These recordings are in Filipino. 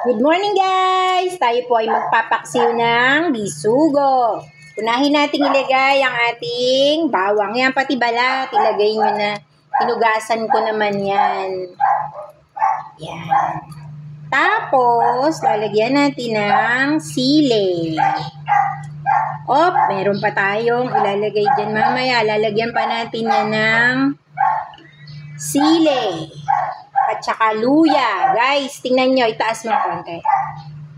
Good morning guys! Tayo po ay magpapaksiw ng bisugo. Unahin nating ilagay ang ating bawang. Yan, pati balat. Ilagay nyo na. Hinugasan ko naman yan. Yan. Tapos, lalagyan natin ng sili. Meron pa tayong ilalagay dyan mamaya. Lalagyan pa natin yan ng sili. At saka luya. Guys, tingnan nyo. Itaas mo konti.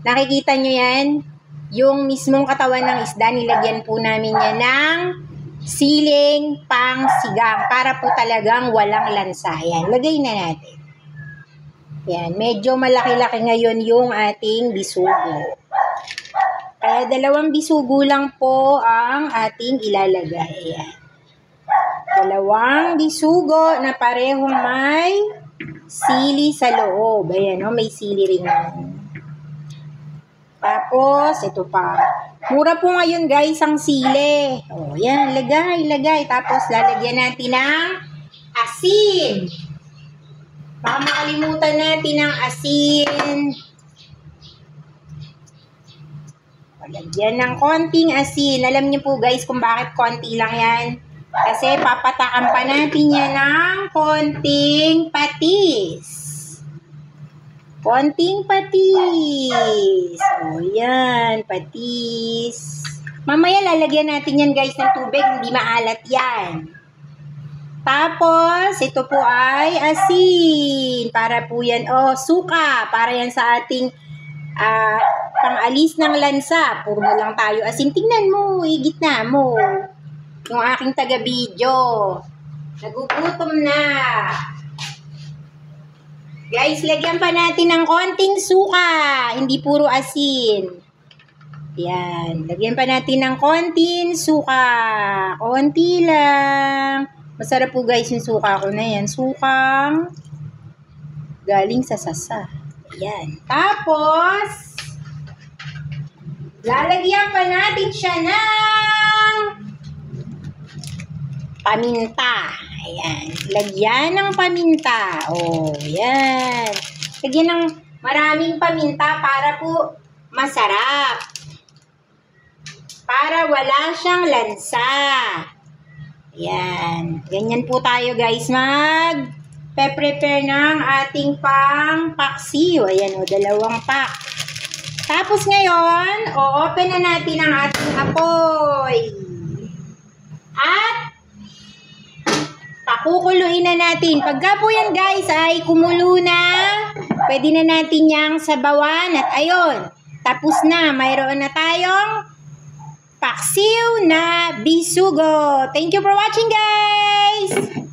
Nakikita nyo yan? Yung mismong katawan ng isda, nilagyan po namin yan ng siling pang sigang. Para po talagang walang lansa. Yan. Lagay na natin. Yan. Medyo malaki-laki ngayon yung ating bisugo. Kaya 2 bisugo lang po ang ating ilalagay. Yan. 2 bisugo na parehong may sili sa loob. Ayan, may sili rin yan. Tapos, ito pa. Mura po ngayon guys ang sili. Yan, lagay. Tapos, lalagyan natin ng asin. Baka makalimutan natin ng asin. Lagyan ng konting asin. Alam niyo po guys kung bakit konti lang yan. Kasi papatakan pa natin yan ng konting patis. Konting patis. Yan, patis. Mamaya lalagyan natin yan guys ng tubig, hindi maalat yan. Tapos, ito po ay asin. Para po yan, suka. Para yan sa ating pang-alis ng lansa. Puro na lang tayo asin. Tingnan mo, gitna mo. Yung aking taga-video. Nagugutom na. Guys, lagyan pa natin ng konting suka. Hindi puro asin. Yan. Lagyan pa natin ng konting suka. Konti lang. Masarap po guys yung suka ko na yan. Sukang galing sa sasa. Yan. Tapos, lalagyan pa natin siya ng paminta. Ayan. Lagyan ng paminta. Yan. Lagyan ng maraming paminta para po masarap. Para wala siyang lansa. Ayan. Ganyan po tayo guys prepare ng ating pang-paksiw. Ayan 2 pack. Tapos ngayon, open na natin ang ating apoy. At pakukuluin na natin. Pagka po yan guys ay kumulo na, pwede na natin yang sabawan. At ayun, tapos na. Mayroon na tayong paksiw na bisugo. Thank you for watching guys!